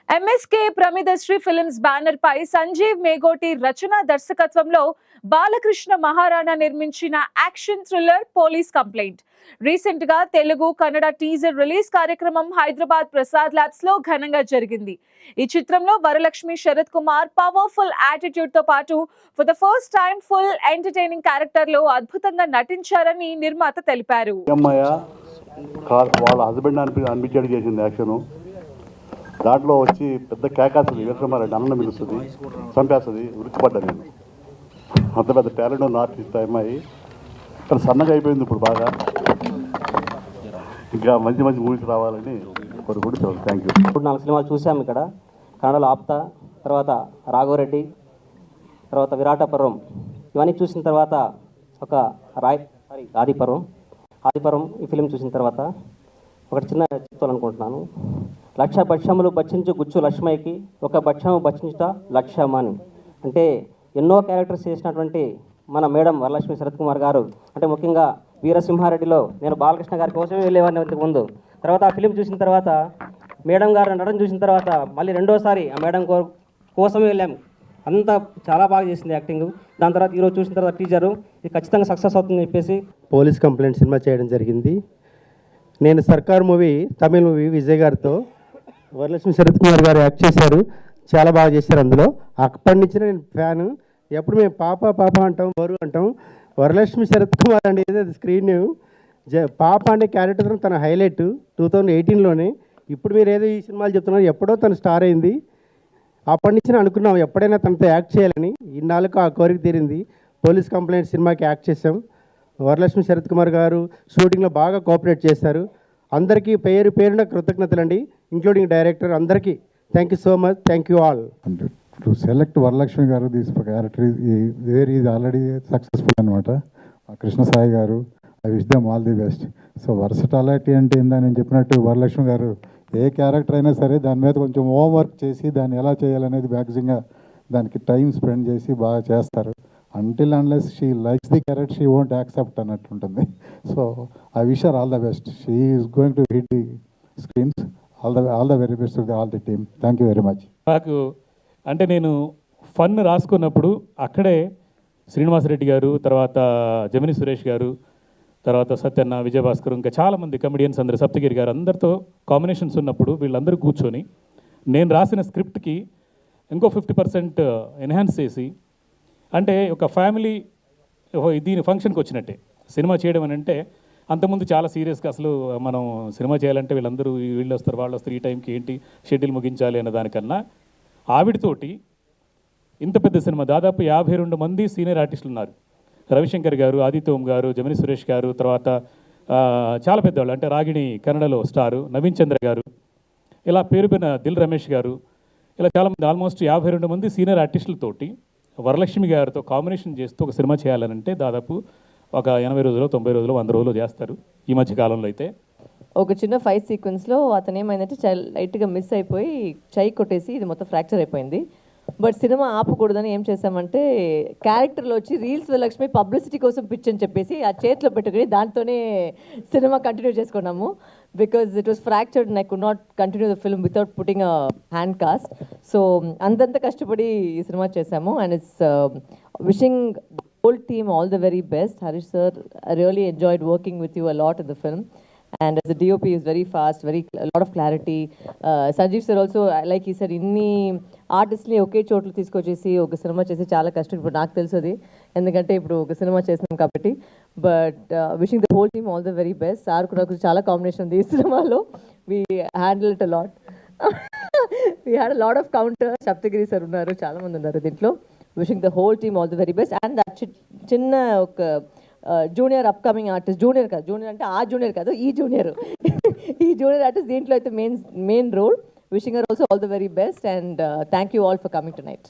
MSK Pramidasri films banner పై సంజీవ్ మేగోటి రచన దర్శకత్వంలో బాలకృష్ణ మహారాణా నిర్మించిన action thriller police complaint recent గా తెలుగు కన్నడ టీజర్ రిలీజ్ కార్యక్రమం హైదరాబాద్ ప్రసాద్ ల్యాబ్స్ లో ఘనంగా జరిగింది. ఈ చిత్రంలో వరలక్ష్మి శరత్ కుమార్ పవర్ఫుల్ యాటిట్యూడ్ తో పాటు for the first time full entertaining character లో అద్భుతంగా నటించారని నిర్మాత తెలిపారు. వాళ్ళ హస్బెండ్ అనిపించాడు చేసింది యాక్షన్. దాంట్లో వచ్చి పెద్ద కేకాస్తుంది, వీరసింహారెడ్డి అన్నం మిగులుస్తుంది, చంపేస్తుంది. ఉరికిపడ్డా నేను. అంత పెద్ద టాలెంట్ ఉన్న ఆర్టిస్ట్ అమ్మాయి ఇక్కడ సన్నగా అయిపోయింది. ఇప్పుడు బాగా ఇంకా మంచి మంచి మూవీస్ రావాలని కోరుకుంటున్నాను. Thank you. ఇప్పుడు 4 సినిమాలు చూసాము ఇక్కడ. కన్నడలో ఆప్తా, తర్వాత రాఘవరెడ్డి, తర్వాత విరాటపర్వం. ఇవన్నీ చూసిన తర్వాత ఒక ఆదిపర్వం ఈ ఫిలిం చూసిన తర్వాత ఒకటి చిన్న చెప్తాలనుకుంటున్నాను. లక్ష భక్ష్యములు భక్షించు గుచ్చు లక్ష్మయ్యకి ఒక భక్ష్యము భక్షించుట లక్ష్యమని. అంటే ఎన్నో క్యారెక్టర్స్ చేసినటువంటి మన మేడం వరలక్ష్మి శరత్ కుమార్ గారు, అంటే ముఖ్యంగా వీరసింహారెడ్డిలో నేను బాలకృష్ణ గారి కోసమే వెళ్ళేవాడిని ఇంతకు ముందు. తర్వాత ఆ ఫిలిం చూసిన తర్వాత మేడం గారు నడడం చూసిన తర్వాత మళ్ళీ రెండోసారి ఆ మేడం కోసమే వెళ్ళాము. అంతా చాలా బాగా చేసింది యాక్టింగ్. దాని తర్వాత ఈరోజు చూసిన తర్వాత టీజరు ఇది ఖచ్చితంగా సక్సెస్ అవుతుందని చెప్పేసి పోలీస్ కంప్లైంట్ సినిమా చేయడం జరిగింది. నేను సర్కార్ మూవీ, తమిళ్ మూవీ విజయ్ గారితో వరలక్ష్మి శరత్ కుమార్ గారు యాక్ట్ చేశారు. చాలా బాగా చేశారు అందులో. అప్పటి నుంచి నేను ఫ్యాను. ఎప్పుడు మేము పాప అంటాం, బరు అంటాం. వరలక్ష్మి శరత్ కుమార్ అనేది అది స్క్రీన్ పాప అనే క్యారెక్టర్ తన హైలైట్ 2018లోనే. ఇప్పుడు మీరు ఏదో ఈ సినిమాలు చెప్తున్నారు, ఎప్పుడో తను స్టార్ అయింది. అప్పటి నుంచి అనుకున్నాం ఎప్పుడైనా తనతో యాక్ట్ చేయాలని. ఇన్నాళ్ళకు ఆ కోరిక తీరింది. పోలీస్ కంప్లైంట్ సినిమాకి యాక్ట్ చేసాం. వరలక్ష్మి శరత్ కుమార్ గారు షూటింగ్లో బాగా కోఆపరేట్ చేశారు. అందరికీ పేరున కృతజ్ఞతలండి, ఇంక్లూడింగ్ డైరెక్టర్ అందరికీ. Thank you so much. Thank you all. To select Varalakshmi garu this character where is already successful అనమాట. Krishna Sai garu, I wish them all the best. So versatility అంటే ఏందని నేను చెప్పినట్టు వరలక్ష్మి గారు ఏ క్యారెక్టర్ అయినా సరే దాని మీద కొంచెం హోంవర్క్ చేసి దాన్ని ఎలా చేయాలనేది మ్యాక్సిమంగా దానికి టైం స్పెండ్ చేసి బాగా చేస్తారు. Until unless she likes the character she won't accept అన్నట్టుంటుంది. So I wish her all the best. She is going to hit the screens. All the very best to all the team. Thank you very much. నాకు అంటే నేను fun రాసుకున్నప్పుడు అక్కడే శ్రీనివాసరెడ్డి గారు, తర్వాత జమిని సురేష్ గారు, తర్వాత సత్యన్న, విజయభాస్కర్, ఇంకా చాలామంది కమెడియన్స్ అందరూ, సప్తగిరి గారు, అందరితో కాంబినేషన్స్ ఉన్నప్పుడు వీళ్ళందరూ కూర్చొని నేను రాసిన స్క్రిప్ట్కి ఇంకో 50% ఎన్హాన్స్ చేసి, అంటే ఒక ఫ్యామిలీ దీని ఫంక్షన్కి వచ్చినట్టే సినిమా చేయడం అని. అంటే అంతకుముందు చాలా సీరియస్గా అసలు మనం సినిమా చేయాలంటే వీళ్ళందరూ వీళ్ళు వస్తారు వాళ్ళు వస్తారు, ఈ టైంకి ఏంటి షెడ్యూల్ ముగించాలి అన్న దానికన్నా ఆవిడతోటి ఇంత పెద్ద సినిమా దాదాపు 52 మంది సీనియర్ ఆర్టిస్టులు ఉన్నారు. రవిశంకర్ గారు, ఆదిత్యం గారు, జమిని సురేష్ గారు, తర్వాత చాలా పెద్దవాళ్ళు అంటే రాగిణి కన్నడలో స్టారు, నవీన్ చంద్ర గారు, ఇలా పేరుపైన దిల్ రమేష్ గారు, ఇలా చాలామంది ఆల్మోస్ట్ 52 మంది సీనియర్ ఆర్టిస్టులతోటి వరలక్ష్మి గారితో కాంబినేషన్ చేస్తూ ఒక సినిమా చేయాలనంటే దాదాపు ఒక 80 రోజులు, 90 రోజులు, 100 రోజులు చేస్తారు ఈ మధ్య కాలంలో. అయితే ఒక చిన్న ఫైట్ సీక్వెన్స్లో అతను ఏమైందంటే లైట్గా మిస్ అయిపోయి చై కొట్టేసి ఇది మొత్తం ఫ్రాక్చర్ అయిపోయింది. బట్ సినిమా ఆపకూడదని ఏం చేసామంటే క్యారెక్టర్లో వచ్చి రీల్స్ లక్ష్మి పబ్లిసిటీ కోసం పిచ్ అని చెప్పేసి ఆ చేతిలో పెట్టుకుని దాంతోనే సినిమా కంటిన్యూ చేసుకున్నాము. Because it was fractured and I could not continue the film without putting a hand cost. So అంతంత కష్టపడి ఈ సినిమా చేసాము. And it's wishing whole team all the very best. Harish sir, I really enjoyed working with you a lot in the film, and as a DOP is very fast, a lot of clarity. Sanjeev sir also, like he said, inni artists ni oke chotlu తీసుకొచ్చేసి ఒక cinema చేసి చాలా కష్టం. ఇప్పుడు నాకు తెలుసది ఎందుకంటే ఇప్పుడు ఒక సినిమా చేస్తున్నాం కాబట్టి. But wishing the whole team all the very best. Sir కూడా చాలా కాంబినేషన్ ఉంది ఈ సినిమాలో. We handle it a lot. We had a lot of counter. Saptagiri sir ఉన్నారు, చాలా మంది ఉన్నారు దీంట్లో. Wishing the whole team all the very best. And that చిన్న ఒక జూనియర్ అప్కమింగ్ ఆర్టిస్ట్, జూనియర్ అంటే ఆ జూనియర్ కాదు, ఈ జూనియర్ ఆర్టిస్ట్ దీంట్లో అయితే main role. Wishing her also all the very best, and thank you all for coming tonight.